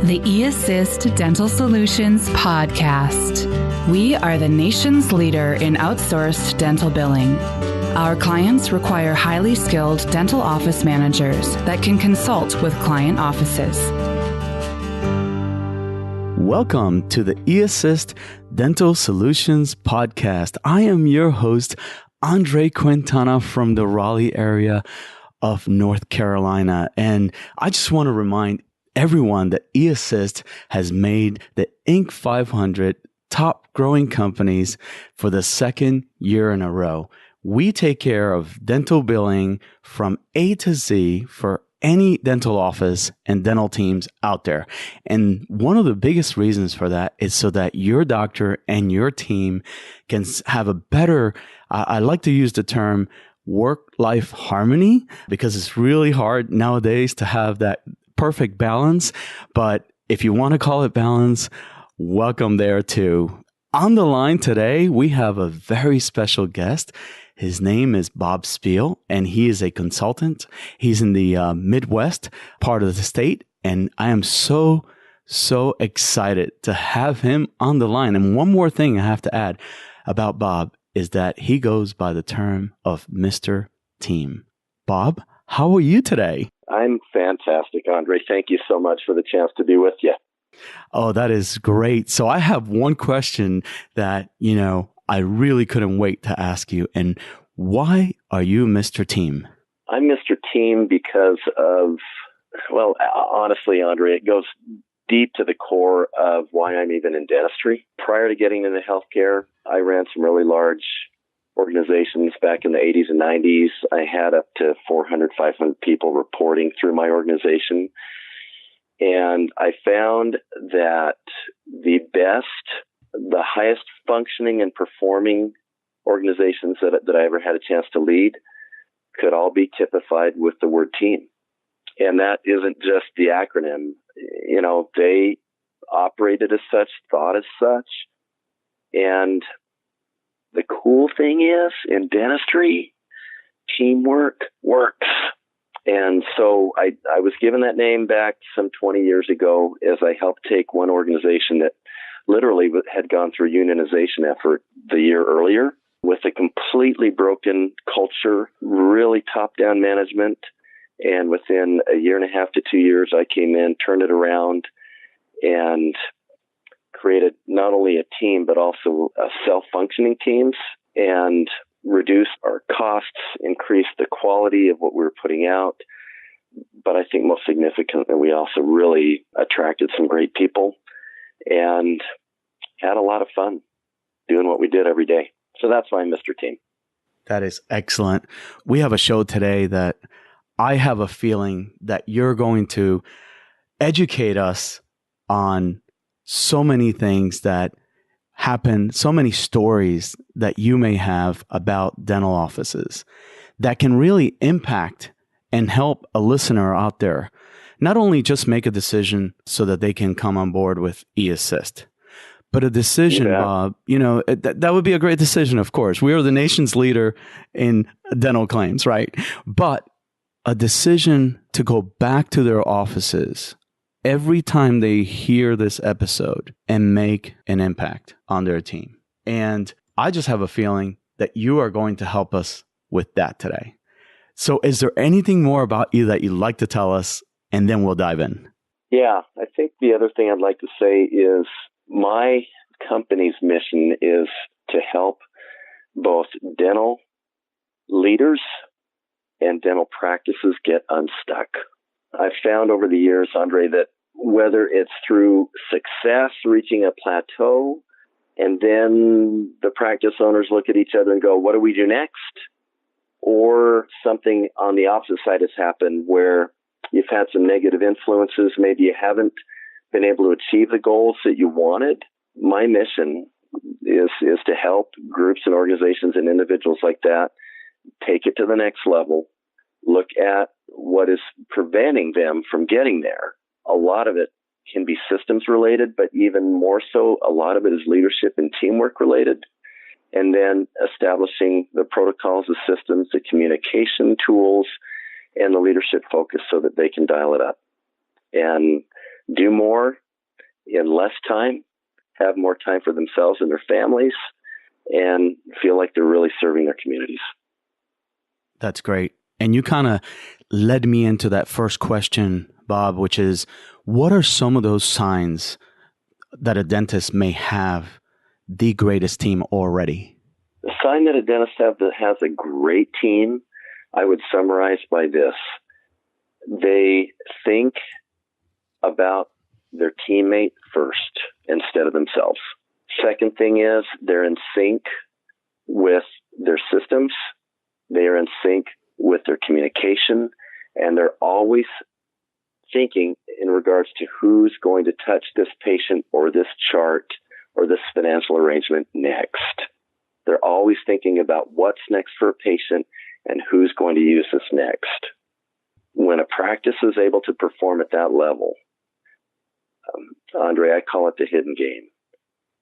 The eAssist Dental Solutions podcast. We are the nation's leader in outsourced dental billing. Our clients require highly skilled dental office managers that can consult with client offices. Welcome to the eAssist Dental Solutions podcast. I am your host, Andre Quintana from the Raleigh area of North Carolina. And I just want to remind everyone that eAssist has made the Inc. 500 top growing companies for the second year in a row. We take care of dental billing from A to Z for any dental office and dental teams out there. And one of the biggest reasons for that is so that your doctor and your team can have a better, I like to use the term work-life harmony, because it's really hard nowadays to have that perfect balance. But if you want to call it balance, welcome there too. On the line today, we have a very special guest. His name is Bob Spiel, and he is a consultant. He's in the Midwest part of the state, and I am so excited to have him on the line. And one more thing I have to add about Bob is that he goes by the term of Mr. Team. Bob, how are you today? I'm fantastic, Andre. Thank you so much for the chance to be with you. Oh, that is great. So I have one question that, I really couldn't wait to ask you. And why are you Mr. Team? I'm Mr. Team because of, honestly, Andre, it goes deep to the core of why I'm even in dentistry. Prior to getting into healthcare, I ran some really large organizations back in the 80s and 90s. I had up to 400, 500 people reporting through my organization. And I found that the highest functioning and performing organizations that I ever had a chance to lead could all be typified with the word team. And that isn't just the acronym. They operated as such, thought as such. And the cool thing is, in dentistry, teamwork works. And so I was given that name back some 20 years ago as I helped take one organization that literally had gone through a unionization effort the year earlier with a completely broken culture, really top-down management. And within a year and a half to 2 years, I came in, turned it around, and created not only a team, but also self-functioning teams, and reduced our costs, increased the quality of what we were putting out. But I think most significantly, we also really attracted some great people and had a lot of fun doing what we did every day. So that's why I'm Mr. Team. That is excellent. We have a show today that I have a feeling that you're going to educate us on so many things that happen, so many stories that you may have about dental offices that can really impact and help a listener out there not only just make a decision so that they can come on board with eAssist, but a decision, Bob, that would be a great decision, of course. We are the nation's leader in dental claims, right? But a decision to go back to their offices every time they hear this episode and make an impact on their team. And I just have a feeling that you are going to help us with that today. So is there anything more about you that you'd like to tell us? And then we'll dive in. Yeah, I think the other thing I'd like to say is my company's mission is to help both dental leaders and dental practices get unstuck. I've found over the years, Andre, that whether it's through success, reaching a plateau, and then the practice owners look at each other and go, what do we do next? Or something on the opposite side has happened where you've had some negative influences, maybe you haven't been able to achieve the goals that you wanted. My mission is to help groups and organizations and individuals like that take it to the next level, look at what is preventing them from getting there. A lot of it can be systems related, but even more so, a lot of it is leadership and teamwork related. And then establishing the protocols, the systems, the communication tools, and the leadership focus so that they can dial it up. and do more in less time, have more time for themselves and their families, and feel like they're really serving their communities. That's great. And you kind of led me into that first question, Bob, which is, what are some of those signs that a dentist may have the greatest team already? The sign that a dentist has a great team, I would summarize by this. They think about their teammate first instead of themselves. Second thing is they're in sync with their systems. They are in sync with their communication, and they're always thinking in regards to who's going to touch this patient or this chart or this financial arrangement next. They're always thinking about what's next for a patient and who's going to use this next. When a practice is able to perform at that level, Andre, I call it the hidden game,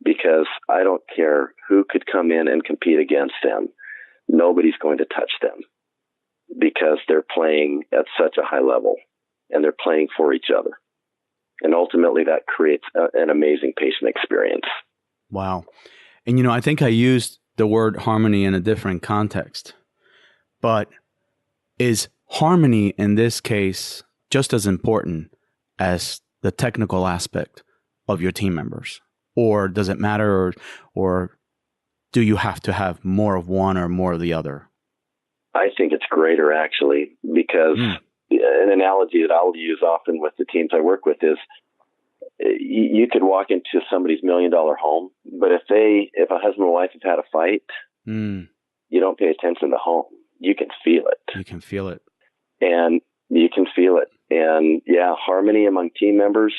because I don't care who could come in and compete against them. Nobody's going to touch them because they're playing at such a high level and they're playing for each other. And ultimately that creates an amazing patient experience. Wow. And, I think I used the word harmony in a different context, but is harmony in this case just as important as the technical aspect of your team members? Or does it matter, or do you have to have more of one or more of the other? I think it's greater, actually, because an analogy that I'll use often with the teams I work with is you could walk into somebody's $1 million home, but if a husband and wife have had a fight, you don't pay attention to the home. You can feel it. You can feel it. And you can feel it. And harmony among team members,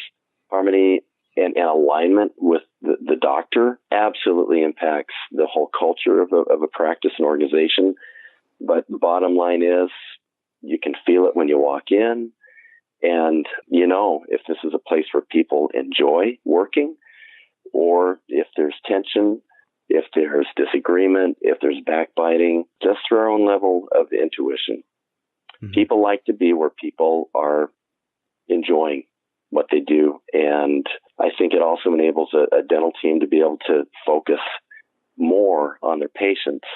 harmony and alignment with the doctor absolutely impacts the whole culture of a practice and organization. But the bottom line is you can feel it when you walk in. And if this is a place where people enjoy working, or if there's tension, if there's disagreement, if there's backbiting, just through our own level of intuition. Mm-hmm. People like to be where people are enjoying what they do. And I think it also enables a dental team to be able to focus more on their patients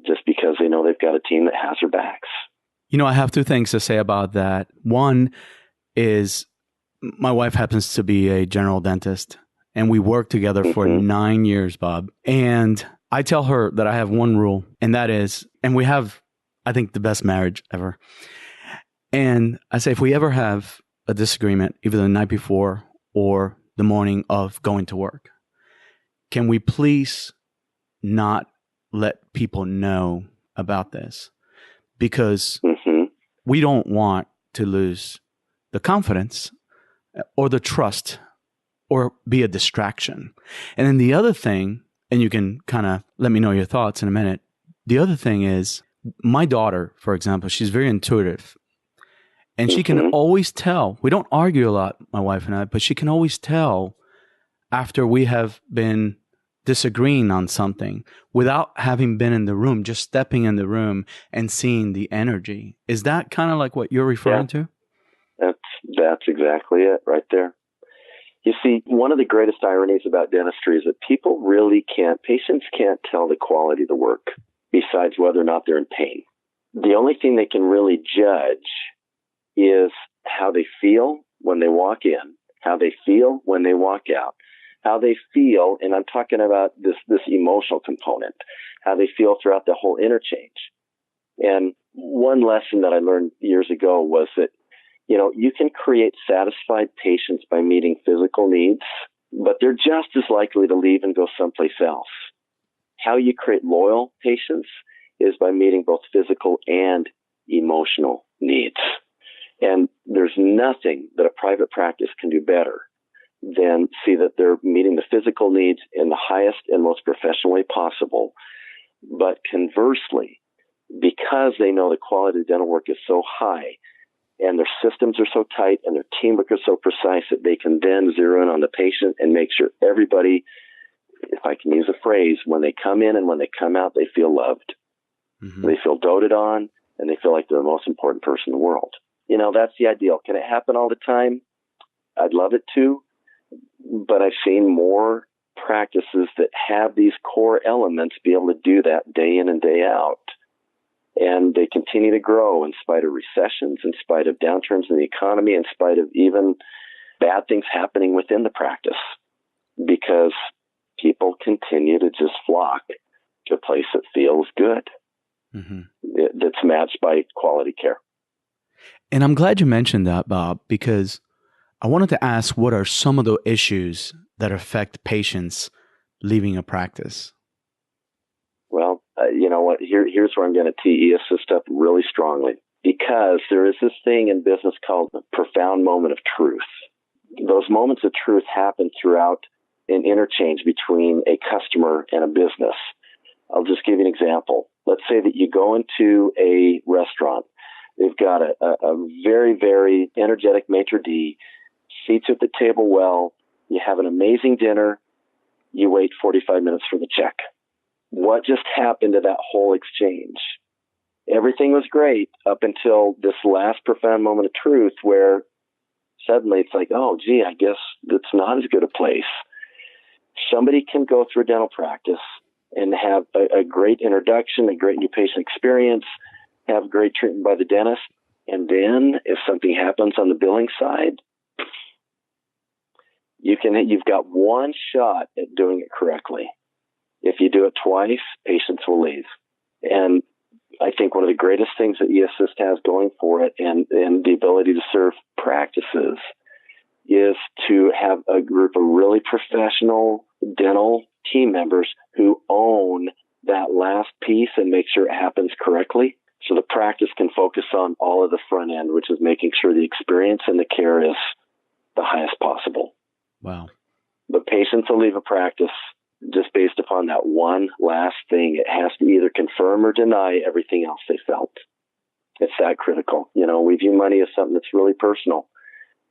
just because they know they've got a team that has their backs. I have two things to say about that. One is my wife happens to be a general dentist, and we worked together for 9 years, Bob. And I tell her that I have one rule, and that is, and we have, I think, the best marriage ever. And I say, if we ever have a disagreement, either the night before or the morning of going to work, can we please not let people know about this? Because we don't want to lose the confidence or the trust or be a distraction. And then the other thing, and you can kind of let me know your thoughts in a minute. The other thing is my daughter, for example, she's very intuitive. And she can always tell. We don't argue a lot, my wife and I, but she can always tell after we have been disagreeing on something without having been in the room, just stepping in the room and seeing the energy. Is that kind of like what you're referring to? That's exactly it right there. You see, one of the greatest ironies about dentistry is that patients can't tell the quality of the work besides whether or not they're in pain. The only thing they can really judge is how they feel when they walk in, how they feel when they walk out, how they feel, and I'm talking about this emotional component, how they feel throughout the whole interchange. And one lesson that I learned years ago was that, you can create satisfied patients by meeting physical needs, but they're just as likely to leave and go someplace else. How you create loyal patients is by meeting both physical and emotional needs. And there's nothing that a private practice can do better than see that they're meeting the physical needs in the highest and most professional way possible. But conversely, because they know the quality of dental work is so high and their systems are so tight and their teamwork is so precise that they can then zero in on the patient and make sure everybody, if I can use a phrase, when they come in and when they come out, they feel loved. They feel doted on, and they feel like they're the most important person in the world. That's the ideal. Can it happen all the time? I'd love it to, but I've seen more practices that have these core elements be able to do that day in and day out. And they continue to grow in spite of recessions, in spite of downturns in the economy, in spite of even bad things happening within the practice, because people continue to just flock to a place that feels good, that's matched by quality care. And I'm glad you mentioned that, Bob, because I wanted to ask, what are some of the issues that affect patients leaving a practice? Well, you know what? Here's where I'm going to tee eAssist up really strongly, because there is this thing in business called the profound moment of truth. Those moments of truth happen throughout an interchange between a customer and a business. I'll just give you an example. Let's say that you go into a restaurant. They've got a very, very energetic maitre d', seats at the table well. You have an amazing dinner. You wait 45 minutes for the check. What just happened to that whole exchange? Everything was great up until this last profound moment of truth, where suddenly it's like, oh, gee, I guess that's not as good a place. Somebody can go through a dental practice and have a great introduction, a great new patient experience, have great treatment by the dentist, and then if something happens on the billing side, you've got one shot at doing it correctly. If you do it twice, patients will leave. And I think one of the greatest things that eAssist has going for it, and the ability to serve practices, is to have a group of really professional dental team members who own that last piece and make sure it happens correctly. So the practice can focus on all of the front end, which is making sure the experience and the care is the highest possible. Wow. But patients will leave a practice just based upon that one last thing. It has to either confirm or deny everything else they felt. It's that critical. You know, we view money as something that's really personal,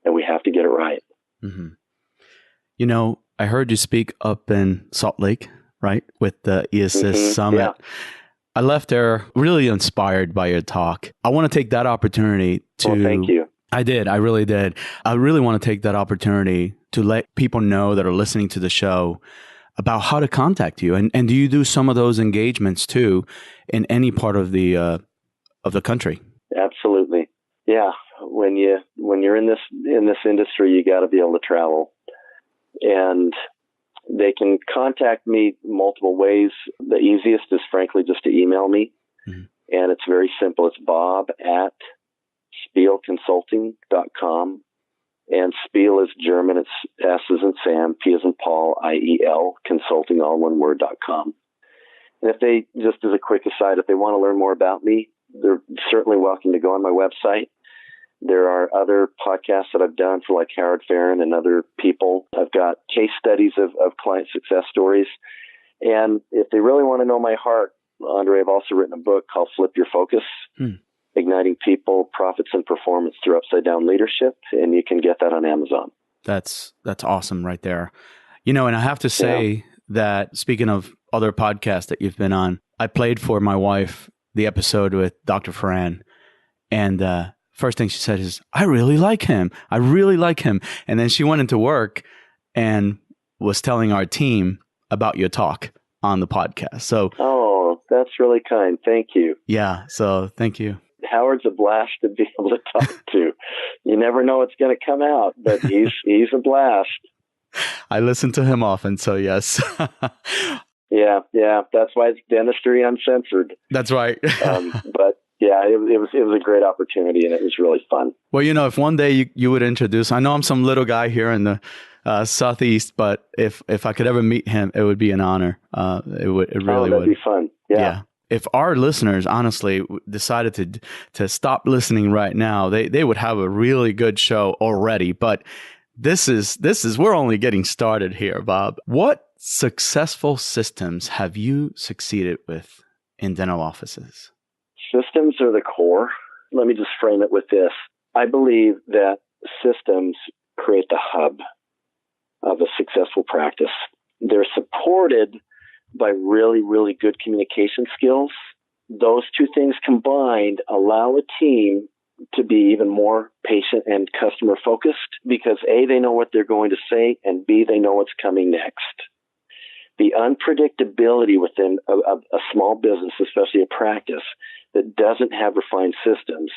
and we have to get it right. Mm-hmm. You know, I heard you speak up in Salt Lake, right, with the eAssist Summit. Yeah. I left there really inspired by your talk. I want to take that opportunity to... Well, thank you. I did. I really did. I really want to take that opportunity to let people know that are listening to the show about how to contact you. And do you do some of those engagements too in any part of the country? Absolutely. Yeah. When you're in this industry, you got to be able to travel. And they can contact me multiple ways. The easiest is frankly just to email me. Mm-hmm. And it's very simple. It's bob@spielconsulting.com. And Spiel is German. It's S as in Sam, P as in Paul, IEL, consulting, all one word.com. And if they, just as a quick aside, if they want to learn more about me, they're certainly welcome to go on my website. There are other podcasts that I've done for like Howard Farron and other people. I've got case studies of client success stories. And if they really want to know my heart, Andre, I've also written a book called Flip Your Focus. Igniting People, Profits, and Performance Through Upside Down Leadership, and you can get that on Amazon. That's awesome right there. You know, and I have to say that, speaking of other podcasts that you've been on, I played for my wife the episode with Dr. Farran, and first thing she said is, I really like him. And then she went into work and was telling our team about your talk on the podcast. So, oh, that's really kind. Thank you. Yeah. So thank you. Howard's a blast to be able to talk to. You never know what's going to come out, but he's a blast. I listen to him often, so yes. Yeah. That's why it's Dentistry Uncensored. That's right. But yeah, it was a great opportunity, and it was really fun. Well, you know, if one day you would introduce, I know I'm some little guy here in the Southeast, but if I could ever meet him, it would be an honor. It really would. That'd be fun. Yeah. If our listeners honestly decided to stop listening right now, they would have a really good show already. But this is we're only getting started here, Bob. What successful systems have you succeeded with in dental offices? Systems are the core. Let me just frame it with this. I believe that systems create the hub of a successful practice. They're supported by really, really good communication skills. Those two things combined allow a team to be even more patient and customer focused because A, they know what they're going to say, and B, they know what's coming next. The unpredictability within a small business, especially a practice that doesn't have refined systems,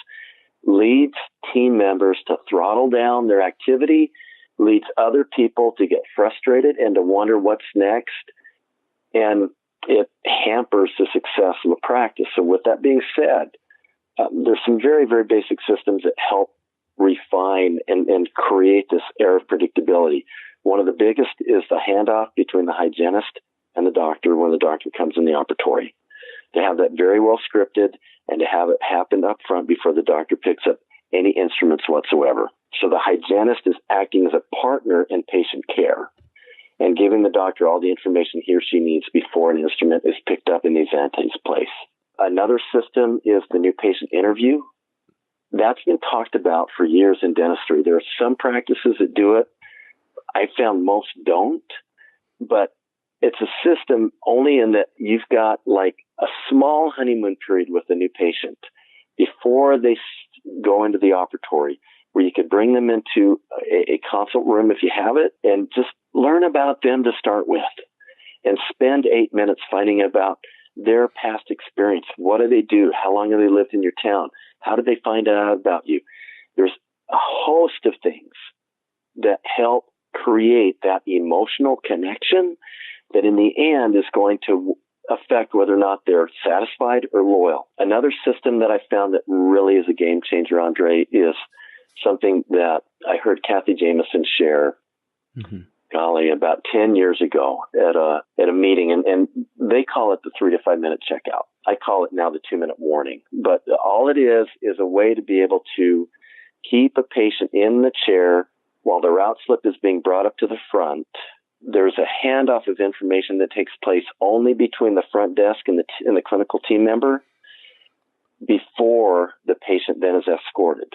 leads team members to throttle down their activity, leads other people to get frustrated and to wonder what's next, and it hampers the success of a practice. So with that being said, there's some very, very basic systems that help refine and create this air of predictability. One of the biggest is the handoff between the hygienist and the doctor when the doctor comes in the operatory. To have that very well scripted and to have it happen up front before the doctor picks up any instruments whatsoever. So the hygienist is acting as a partner in patient care and giving the doctor all the information he or she needs before an instrument is picked up in the event takes place. Another system is the new patient interview. That's been talked about for years in dentistry. There are some practices that do it. I found most don't, but it's a system only in that you've got like a small honeymoon period with the new patient before they go into the operatory, where you could bring them into a consult room if you have it and just learn about them to start with and spend 8 minutes finding about their past experience. What do they do? How long have they lived in your town? How did they find out about you? There's a host of things that help create that emotional connection that in the end is going to affect whether or not they're satisfied or loyal. Another system that I found that really is a game changer, Andre, is something that I heard Kathy Jameson share, about 10 years ago at a meeting, and they call it the 3 to 5 minute checkout. I call it now the 2-minute warning. But all it is a way to be able to keep a patient in the chair while the route slip is being brought up to the front. There's a handoff of information that takes place only between the front desk and the clinical team member before the patient then is escorted.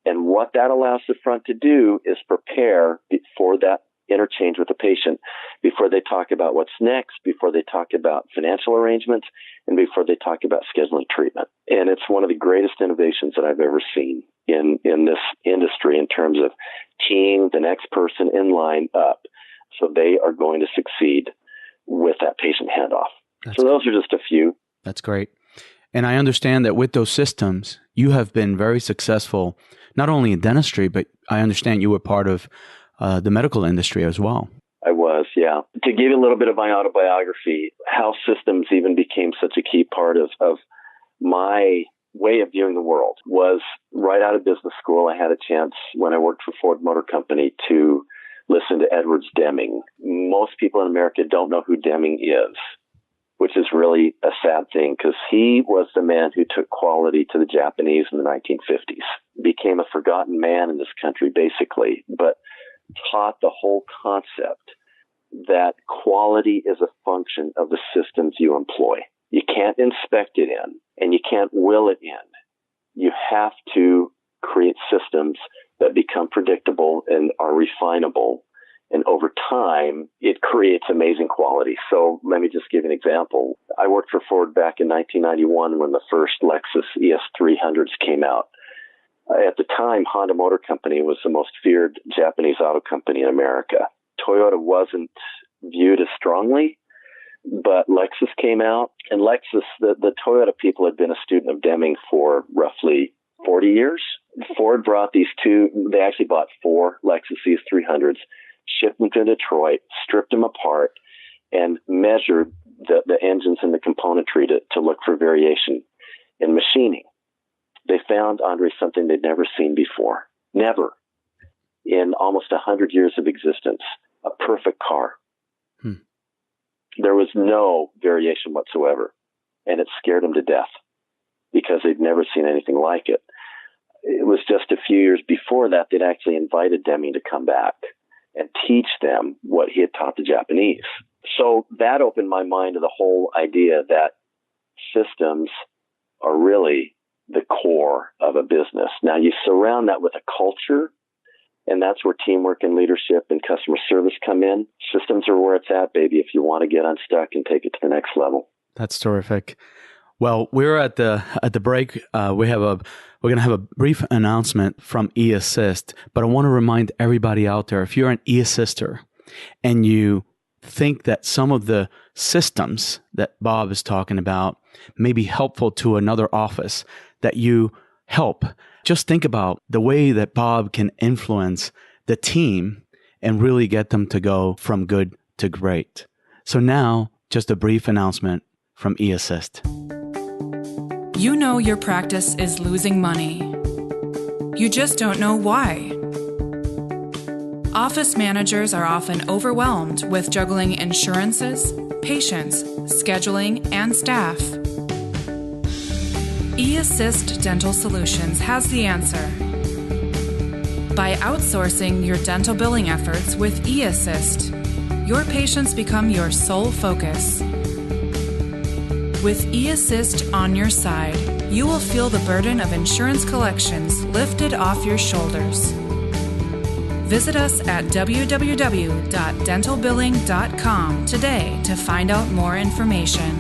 And what that allows the front to do is prepare for that interchange with the patient before they talk about what's next, before they talk about financial arrangements, and before they talk about scheduling treatment. And it's one of the greatest innovations that I've ever seen in this industry in terms of teeing the next person in line up so they are going to succeed with that patient handoff. So those are just a few. That's great. And I understand that with those systems, you have been very successful, not only in dentistry, but I understand you were part of the medical industry as well. I was, yeah. To give you a little bit of my autobiography, how systems even became such a key part of my way of viewing the world was right out of business school. I had a chance when I worked for Ford Motor Company to listen to Edwards Deming. Most people in America don't know who Deming is, which is really a sad thing because he was the man who took quality to the Japanese in the 1950s, became a forgotten man in this country basically, but taught the whole concept that quality is a function of the systems you employ. You can't inspect it in and you can't will it in. You have to create systems that become predictable and are refinable. And over time, it creates amazing quality. So let me just give an example. I worked for Ford back in 1991 when the first Lexus ES300s came out. At the time, Honda Motor Company was the most feared Japanese auto company in America. Toyota wasn't viewed as strongly, but Lexus came out. And Lexus, the Toyota people had been a student of Deming for roughly 40 years. Ford brought these two, they actually bought 4 Lexus ES300s, shipped them to Detroit, stripped them apart, and measured the engines and the componentry to look for variation in machining. They found, Andre, something they'd never seen before. Never. In almost 100 years of existence, a perfect car. There was no variation whatsoever, and it scared them to death because they'd never seen anything like it. It was just a few years before that they'd actually invited Deming to come back and teach them what he had taught the Japanese. So that opened my mind to the whole idea that systems are really the core of a business. Now, you surround that with a culture, and that's where teamwork and leadership and customer service come in. Systems are where it's at, baby, if you want to get unstuck and take it to the next level. That's terrific. Well, we're at the break. We're going to have a brief announcement from eAssist, but I want to remind everybody out there, if you're an eAssister and you think that some of the systems that Bob is talking about may be helpful to another office that you help, just think about the way that Bob can influence the team and really get them to go from good to great. So now, just a brief announcement from eAssist. You know your practice is losing money. You just don't know why. Office managers are often overwhelmed with juggling insurances, patients, scheduling, and staff. eAssist Dental Solutions has the answer. By outsourcing your dental billing efforts with eAssist, your patients become your sole focus. With eAssist on your side, you will feel the burden of insurance collections lifted off your shoulders. Visit us at www.dentalbilling.com today to find out more information.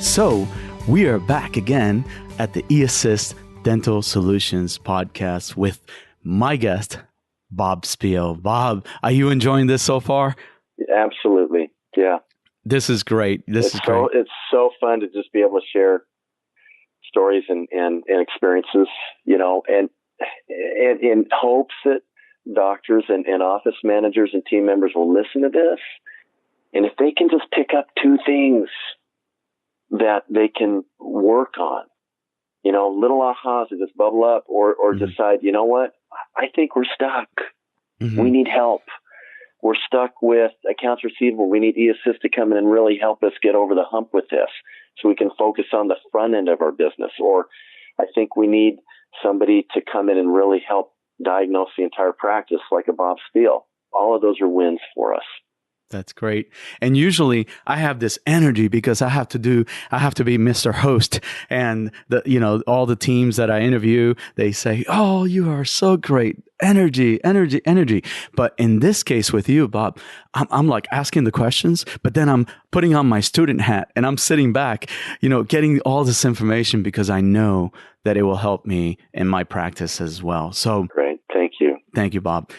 So, we are back again at the eAssist Dental Solutions podcast with my guest, Bob Spiel. Bob, are you enjoying this so far? Absolutely. Yeah. This is great. It's so fun to just be able to share stories and experiences, and in hopes that doctors and office managers and team members will listen to this. And if they can just pick up two things that they can work on, little ahas that just bubble up or decide, you know what, I think we're stuck. Mm-hmm. We need help. We're stuck with accounts receivable. We need eAssist to come in and really help us get over the hump with this so we can focus on the front end of our business. Or I think we need somebody to come in and really help diagnose the entire practice like a Bob Spiel. All of those are wins for us. That's great. And usually I have this energy because I have to be Mr. Host, and all the teams that I interview, they say, "Oh, you are so great. Energy. But in this case with you, Bob, I'm like asking the questions, but then I'm putting on my student hat and I'm sitting back, getting all this information because I know that it will help me in my practice as well." So great. Thank you. Thank you, Bob.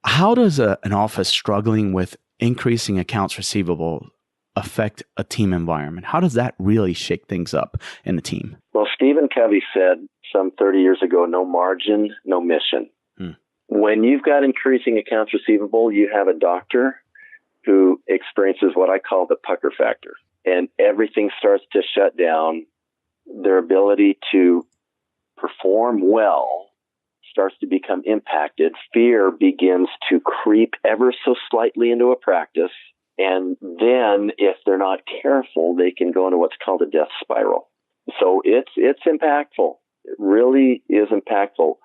How does an office struggling with increasing accounts receivable affect a team environment? How does that really shake things up in a team? Well, Stephen Covey said some 30 years ago, no margin, no mission. When you've got increasing accounts receivable, you have a doctor who experiences what I call the pucker factor, and everything starts to shut down. Their ability to perform well starts to become impacted. Fear begins to creep ever so slightly into a practice. And then if they're not careful, they can go into what's called a death spiral. So it's impactful. It really is impactful.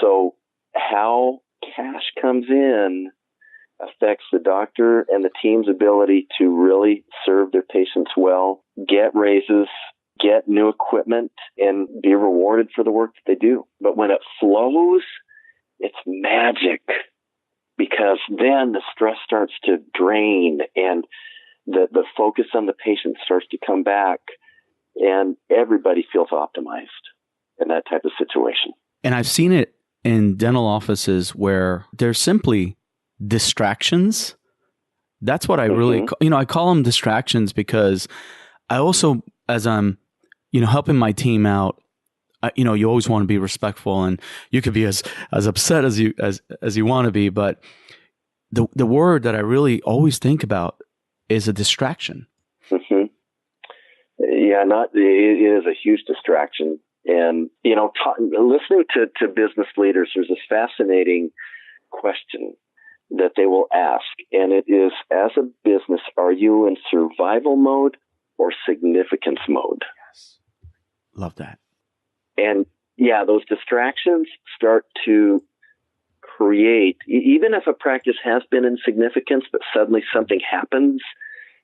So how cash comes in affects the doctor and the team's ability to really serve their patients well, get raises, get new equipment, and be rewarded for the work that they do. But when it flows, it's magic, because then the stress starts to drain and the focus on the patient starts to come back, and everybody feels optimized in that type of situation. And I've seen it in dental offices where there's simply distractions. That's what I really, I call them distractions because I also, as I'm, helping my team out, you always want to be respectful, and you could be as upset as you want to be. But the word that I really always think about is a distraction. Mm-hmm. Yeah, it is a huge distraction. And, listening to business leaders, there's this fascinating question that they will ask. And it is, as a business, are you in survival mode or significance mode? Yes. Love that. And yeah, those distractions start to create, even if a practice has been in significance, but suddenly something happens,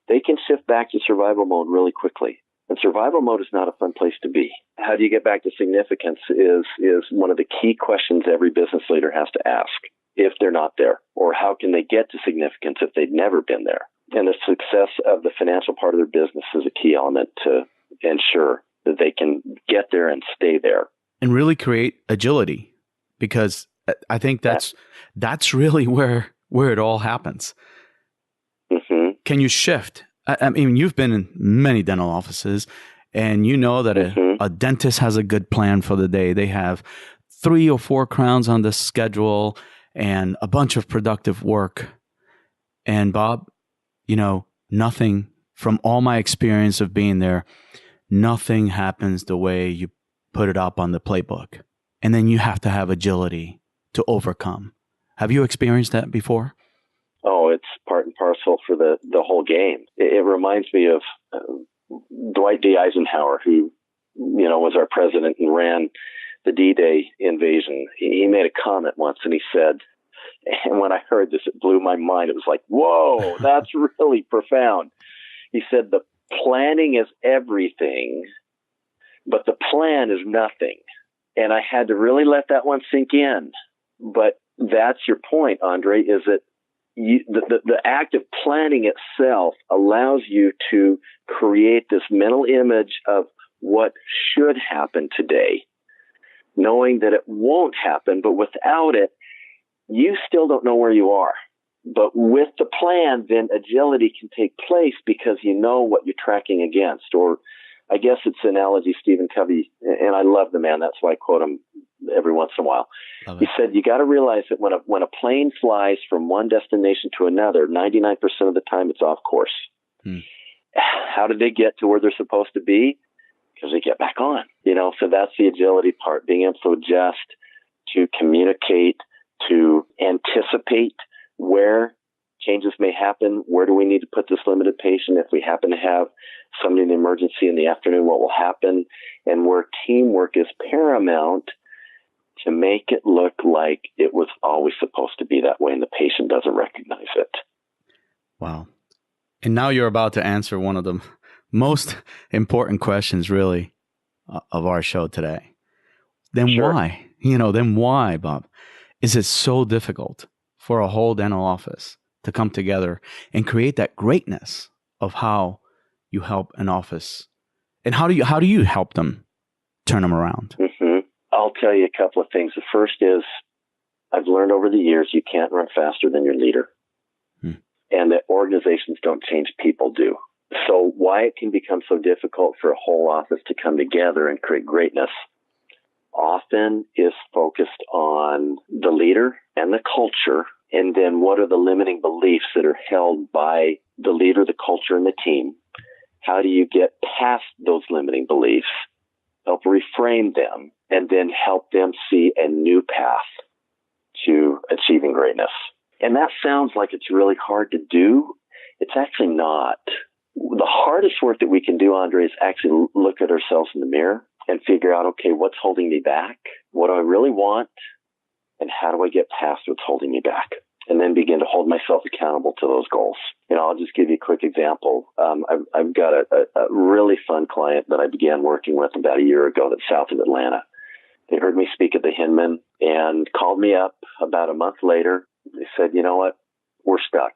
they can shift back to survival mode really quickly. And survival mode is not a fun place to be. How do you get back to significance is one of the key questions every business leader has to ask if they're not there, or how can they get to significance if they've never been there. And the success of the financial part of their business is a key element to ensure that they can get there and stay there. And really create agility, because I think that's really where it all happens. Mm-hmm. Can you shift? I mean, you've been in many dental offices, and you know that a dentist has a good plan for the day. They have 3 or 4 crowns on the schedule and a bunch of productive work. And Bob, nothing, from all my experience of being there, nothing happens the way you put it up on the playbook. And then you have to have agility to overcome. Have you experienced that before? Oh, it's part and parcel for the whole game. It reminds me of Dwight D. Eisenhower, who, was our president and ran the D-Day invasion. He made a comment once, and he said, and when I heard this, it blew my mind. It was like, whoa, that's really profound. He said, the planning is everything, but the plan is nothing. And I had to really let that one sink in. But that's your point, Andre, is that the act of planning itself allows you to create this mental image of what should happen today, knowing that it won't happen, but without it, you still don't know where you are. But with the plan, then agility can take place because you know what you're tracking against. Or I guess it's an analogy Stephen Covey, and I love the man, that's why I quote him every once in a while. He said, you got to realize that when a plane flies from one destination to another, 99% of the time it's off course. How did they get to where they're supposed to be? Because they get back on, so that's the agility part, being able to adjust, to communicate, to anticipate where changes may happen. Where do we need to put this limited patient? If we happen to have somebody in the emergency in the afternoon, what will happen? And where teamwork is paramount to make it look like it was always supposed to be that way and the patient doesn't recognize it. Wow. And now you're about to answer one of the most important questions, really, of our show today. Then why? Then why, Bob, is it so difficult for a whole dental office to come together and create that greatness of how you help an office? And how do you help them turn them around? Mm-hmm. I'll tell you a couple of things. The first is, I've learned over the years, you can't run faster than your leader. And that organizations don't change, people do. So why it can become so difficult for a whole office to come together and create greatness often is focused on the leader and the culture, and then what are the limiting beliefs that are held by the leader, the culture, and the team. How do you get past those limiting beliefs, help reframe them, and then help them see a new path to achieving greatness? And that sounds like it's really hard to do. It's actually not. The hardest work that we can do, Andre, is actually look at ourselves in the mirror and figure out, okay, what's holding me back? What do I really want? And how do I get past what's holding me back? And then begin to hold myself accountable to those goals. I'll just give you a quick example. I've got a really fun client that I began working with about a year ago that's south of Atlanta. They heard me speak at the Hinman and called me up about a month later. They said, you know what? We're stuck.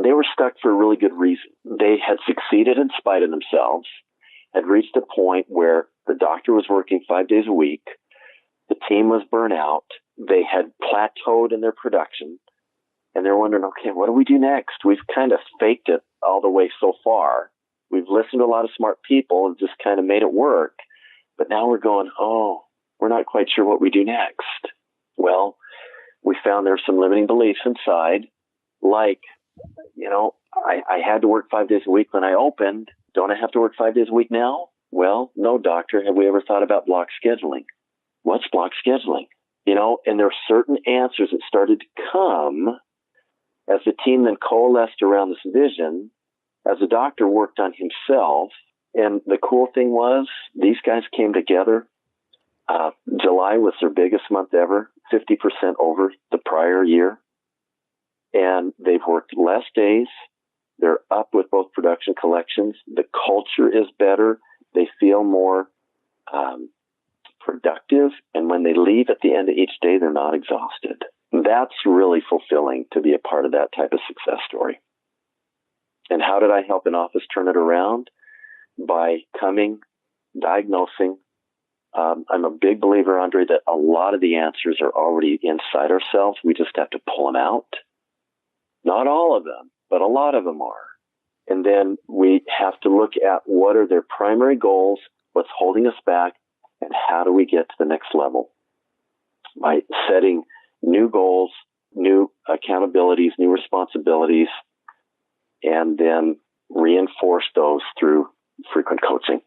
They were stuck for a really good reason. They had succeeded in spite of themselves, had reached a point where the doctor was working 5 days a week. The team was burnt out. They had plateaued in their production. And they're wondering, okay, what do we do next? We've kind of faked it all the way so far. We've listened to a lot of smart people and just kind of made it work. But now we're going, we're not quite sure what we do next. Well, we found there's some limiting beliefs inside, like, I had to work 5 days a week when I opened. Don't I have to work 5 days a week now? Well, no, doctor. Have we ever thought about block scheduling? What's block scheduling? And there are certain answers that started to come as the team then coalesced around this vision, as the doctor worked on himself. And the cool thing was, these guys came together. July was their biggest month ever, 50% over the prior year. And they've worked less days. They're up with both production collections. The culture is better. They feel more productive. And when they leave at the end of each day, they're not exhausted. That's really fulfilling to be a part of that type of success story. And how did I help an office turn it around? By coming, diagnosing. I'm a big believer, Andre, that a lot of the answers are already inside ourselves. We just have to pull them out. Not all of them, but a lot of them are. And then we have to look at what are their primary goals, what's holding us back, and how do we get to the next level? By setting new goals, new accountabilities, new responsibilities, and then reinforce those through frequent coaching.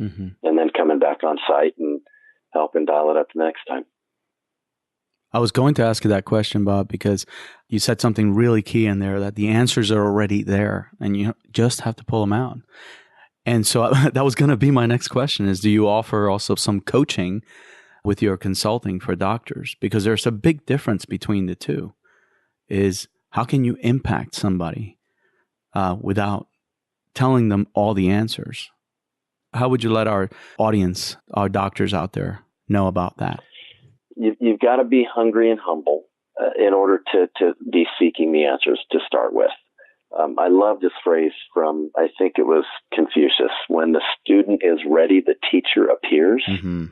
Mm-hmm. And then coming back on site and helping dial it up the next time. I was going to ask you that question, Bob, because you said something really key in there, that the answers are already there and you just have to pull them out. And so that was going to be my next question is, do you offer also some coaching with your consulting for doctors? Because there's a big difference between the two. Is how can you impact somebody without telling them all the answers? How would you let our audience, our doctors out there, know about that? You've got to be hungry and humble in order to be seeking the answers to start with. I love this phrase from, I think it was Confucius, when the student is ready, the teacher appears. Mm-hmm.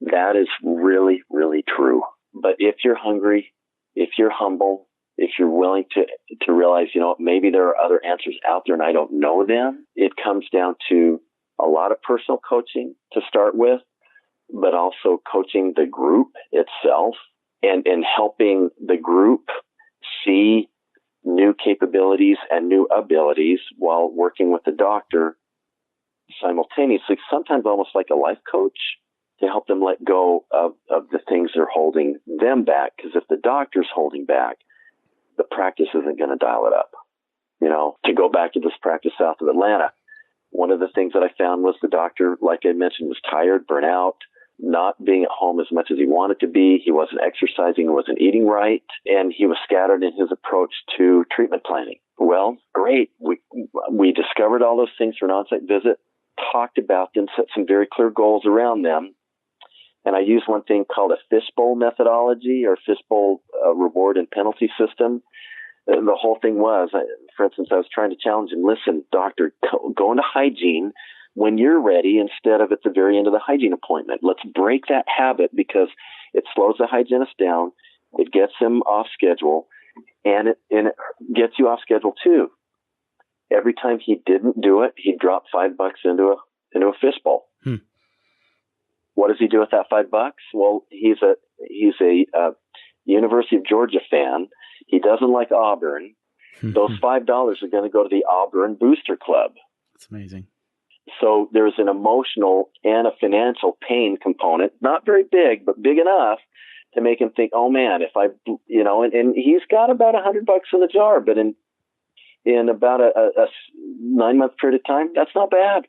That is really, really true. But if you're hungry, if you're humble, if you're willing to realize, maybe there are other answers out there and I don't know them, it comes down to a lot of personal coaching to start with, but also coaching the group itself and helping the group see new capabilities and new abilities while working with the doctor simultaneously, sometimes almost like a life coach, to help them let go of the things that are holding them back. Because if the doctor's holding back, the practice isn't going to dial it up. To go back to this practice south of Atlanta, one of the things that I found was the doctor, like I mentioned, was tired, burnt out, not being at home as much as he wanted to be. He wasn't exercising, he wasn't eating right, and he was scattered in his approach to treatment planning. Well, great. We discovered all those things for an on-site visit, talked about them, set some very clear goals around them. And I use one thing called a fishbowl methodology or fishbowl reward and penalty system. The whole thing was, for instance, I was trying to challenge him, listen, doctor, go into hygiene when you're ready instead of at the very end of the hygiene appointment. Let's break that habit because it slows the hygienist down. It gets him off schedule and it gets you off schedule too. Every time he didn't do it, he'd drop $5 into a fishbowl. What does he do with that $5? Well, he's a University of Georgia fan. He doesn't like Auburn. Those $5 are going to go to the Auburn Booster Club. That's amazing. So there's an emotional and a financial pain component, not very big, but big enough to make him think, oh man, if I, and he's got about $100 in the jar, but in about a 9-month period of time, that's not bad.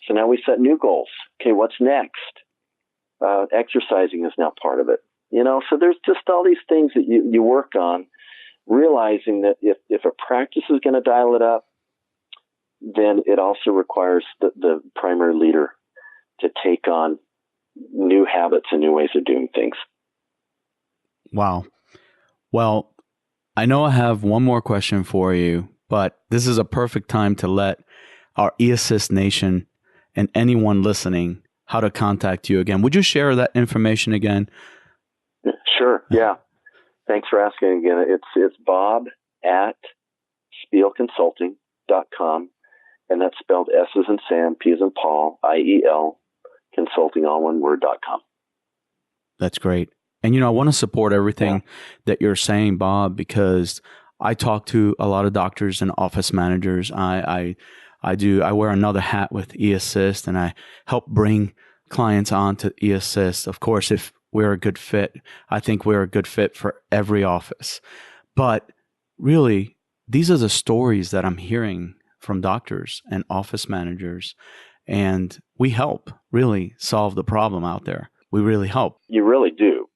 So now we set new goals. Okay, what's next? Exercising is now part of it. So there's just all these things that you work on, realizing that if a practice is going to dial it up, then it also requires the primary leader to take on new habits and new ways of doing things. Wow. Well, I know I have one more question for you, but this is a perfect time to let our eAssist Nation and anyone listening how to contact you again. Would you share that information again? Sure. Yeah. Thanks for asking again. It's Bob at spielconsulting.com, and that's spelled S as in Sam, P as in Paul, IEL, consulting, all one word.com. That's great. And, I want to support everything that you're saying, Bob, because I talk to a lot of doctors and office managers. I wear another hat with eAssist, and I help bring clients on to eAssist. Of course, if we're a good fit, I think we're a good fit for every office. But really, these are the stories that I'm hearing from doctors and office managers, and we help really solve the problem out there. We really help. You really do,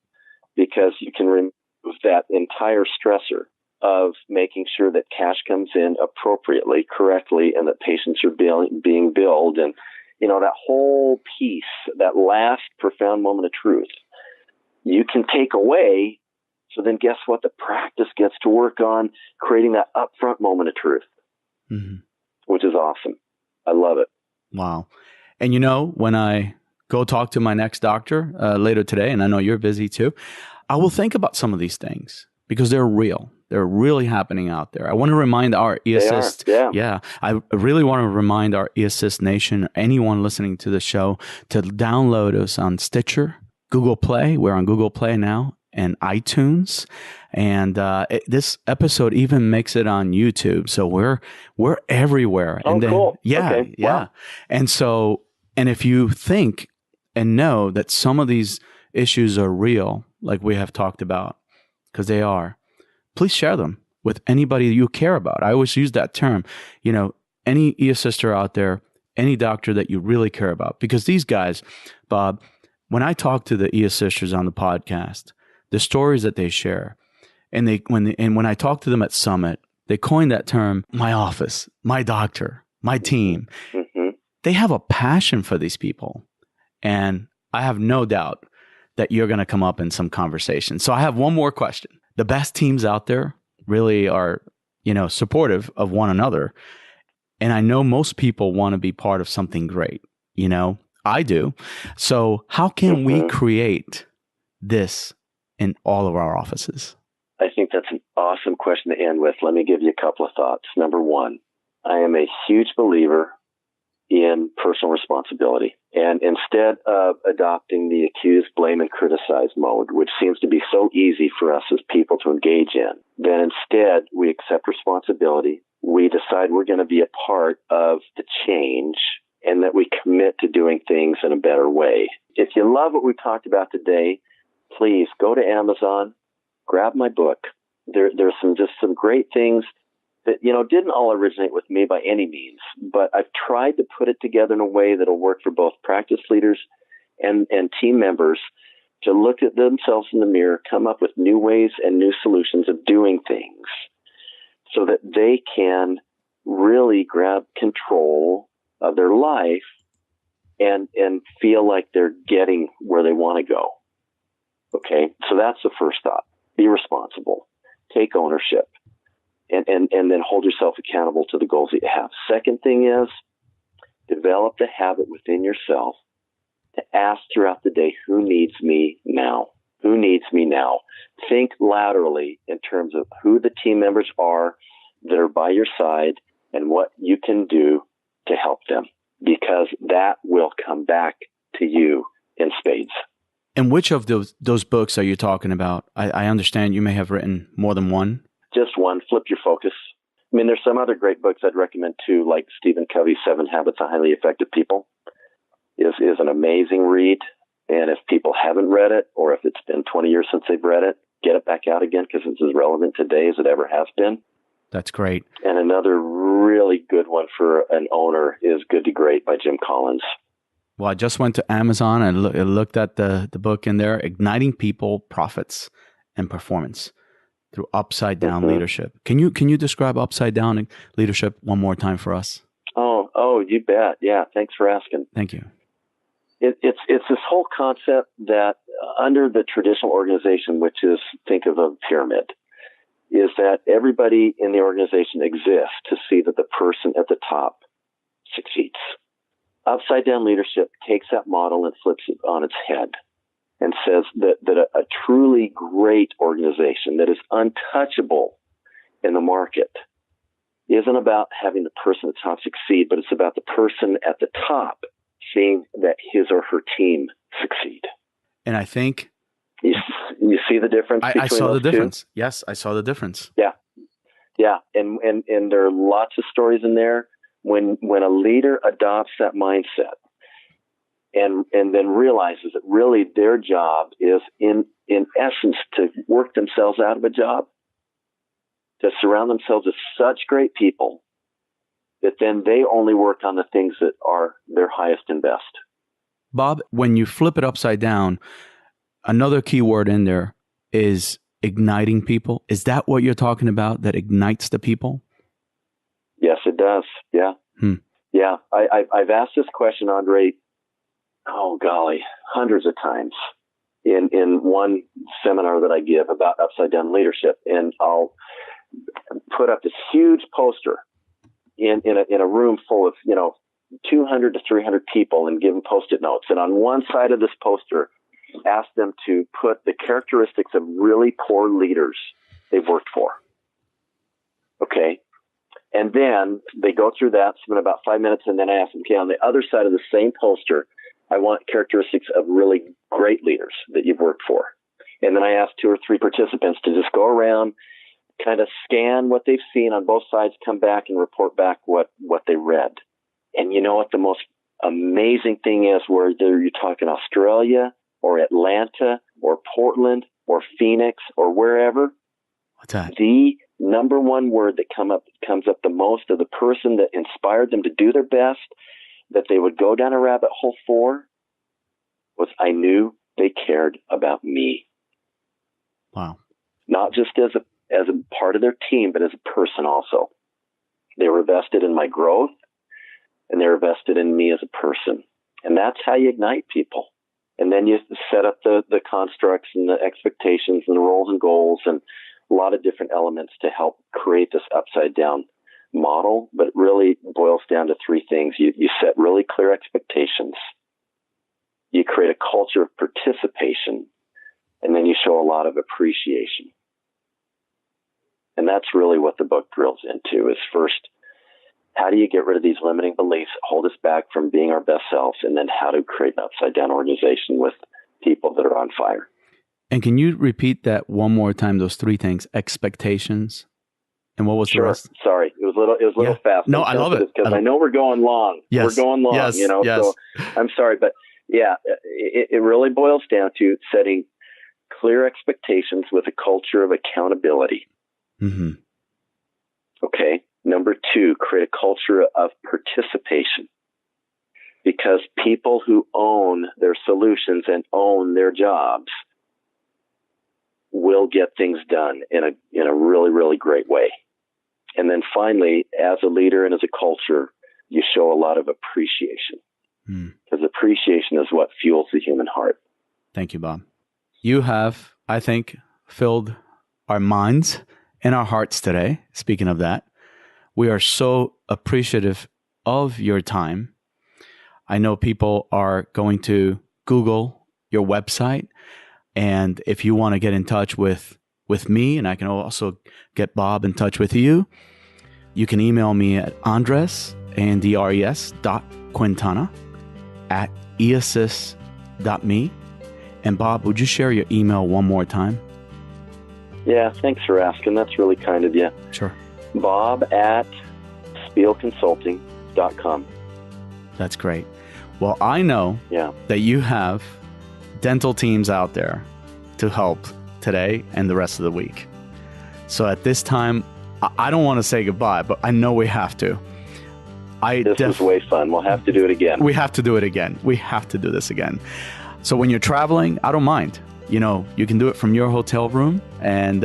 because you can remove that entire stressor of making sure that cash comes in appropriately, correctly, and that patients are being billed. And, that whole piece, that last profound moment of truth, you can take away. So then guess what? The practice gets to work on creating that upfront moment of truth. which is awesome. I love it. Wow. And when I go talk to my next doctor later today, and I know you're busy too, I will think about some of these things because they're real. They're really happening out there. I want to remind our eAssist. I really want to remind our eAssist Nation, anyone listening to the show, to download us on Stitcher, Google Play. We're on Google Play now, and iTunes. And this episode even makes it on YouTube. So we're everywhere. Oh, and then, cool. Yeah, okay. yeah. Wow. And if you think and know that some of these issues are real, like we have talked about, because they are, please share them with anybody you care about. I always use that term, any eAssister out there, any doctor that you really care about. Because these guys, Bob, when I talk to the eAssisters on the podcast, the stories that they share, and when I talk to them at Summit, they coined that term, my office, my doctor, my team. Mm-hmm. They have a passion for these people. And I have no doubt that you're going to come up in some conversation. So I have one more question. The best teams out there really are, supportive of one another. And I know most people want to be part of something great. I do. So how can we create this in all of our offices? I think that's an awesome question to end with. Let me give you a couple of thoughts. Number one, I am a huge believer in personal responsibility. And instead of adopting the accuse, blame, and criticize mode, which seems to be so easy for us as people to engage in, then instead we accept responsibility. We decide we're going to be a part of the change and that we commit to doing things in a better way. If you love what we talked about today, please go to Amazon, grab my book. There's some great things that, didn't all originate with me by any means, but I've tried to put it together in a way that'll work for both practice leaders and team members to look at themselves in the mirror, come up with new ways and new solutions of doing things so that they can really grab control of their life and feel like they're getting where they want to go. Okay, so that's the first thought. Be responsible. Take ownership. And then hold yourself accountable to the goals that you have. Second thing is develop the habit within yourself to ask throughout the day, who needs me now? Who needs me now? Think laterally in terms of who the team members are that are by your side and what you can do to help them, because that will come back to you in spades. And which of those books are you talking about? I understand you may have written more than one. Just one. Flip your focus. I mean, there's some other great books I'd recommend too, like Stephen Covey's 7 Habits of Highly Effective People. Is an amazing read. And if people haven't read it, or if it's been 20 years since they've read it, get it back out again because it's as relevant today as it ever has been. That's great. And another really good one for an owner is Good to Great by Jim Collins. Well, I just went to Amazon and looked at the book in there, Igniting People, Profits, and Performance through Upside Down Leadership. Can you describe Upside Down Leadership one more time for us? Oh, you bet. Yeah, thanks for asking. Thank you. It's this whole concept that under the traditional organization, which is, think of a pyramid, is that everybody in the organization exists to see that the person at the top succeeds. Upside Down Leadership takes that model and flips it on its head and says that a truly great organization that is untouchable in the market isn't about having the person at the top succeed, but it's about the person at the top seeing that his or her team succeed. And I think you see the difference between I saw those the difference. two? Yes, I saw the difference. Yeah. And there are lots of stories in there when a leader adopts that mindset and then realizes that really their job is in essence to work themselves out of a job, to surround themselves with such great people that then they only work on the things that are their highest and best. Bob, when you flip it upside down, another key word in there is igniting people. Is that what you're talking about, that ignites the people? Yes, it does. Yeah. Yeah. I've asked this question, Andre, oh golly, hundreds of times in one seminar that I give about Upside Down Leadership. And I'll put up this huge poster in a room full of, 200 to 300 people and give them Post-it notes. And on one side of this poster, ask them to put the characteristics of really poor leaders they've worked for. Okay. And then they go through that, spend about 5 minutes, and then I ask them, okay, on the other side of the same poster, I want characteristics of really great leaders that you've worked for. And then I ask 2 or 3 participants to just go around, kind of scan what they've seen on both sides, come back and report back what they read. And you know what the most amazing thing is, whether you're talking Australia or Atlanta or Portland or Phoenix or wherever, what's that? The number one word that comes up the most of the person that inspired them to do their best, that they would go down a rabbit hole for, was I knew they cared about me. Wow. Not just as a part of their team, but as a person also. They were vested in my growth, and they were vested in me as a person. And that's how you ignite people. And then you set up the constructs and the expectations and the roles and goals and a lot of different elements to help create this upside down model. But it really boils down to 3 things. You set really clear expectations. You create a culture of participation. And then you show a lot of appreciation. And that's really what the book drills into, is first, how do you get rid of these limiting beliefs, hold us back from being our best selves, and then how to create an upside-down organization with people that are on fire. And can you repeat that one more time, those 3 things? Expectations. And what was the rest? Sorry, it was a little fast. No, I love it. Because I know we're going long. Yes. We're going long, yes. Yes. So I'm sorry. But yeah, it really boils down to setting clear expectations with a culture of accountability. Mm-hmm. Okay. Number 2, create a culture of participation, because people who own their solutions and own their jobs will get things done in a really, really great way. And then finally, as a leader and as a culture, you show a lot of appreciation, because appreciation is what fuels the human heart. Thank you, Bob. You have, I think, filled our minds and our hearts today. Speaking of that, we are so appreciative of your time. I know people are going to Google your website. And if you want to get in touch with me, and I can also get Bob in touch with you, you can email me at andres.quintana@eassist.me. And Bob, would you share your email one more time? Yeah, thanks for asking. That's really kind of you. Sure. Bob@spielconsulting.com. That's great. Well, I know that you have dental teams out there to help today and the rest of the week. So at this time, I don't want to say goodbye, but I know we have to. This was way fun. We'll have to do it again. We have to do it again. We have to do this again. So when you're traveling, I don't mind. You can do it from your hotel room, and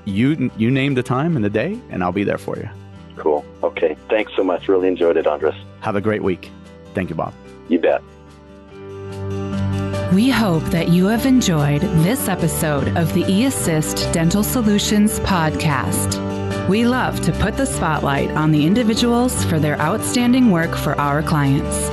you name the time and the day, and I'll be there for you. Cool. Okay. Thanks so much. Really enjoyed it, Andres. Have a great week. Thank you, Bob. You bet. We hope that you have enjoyed this episode of the eAssist Dental Solutions podcast. We love to put the spotlight on the individuals for their outstanding work for our clients.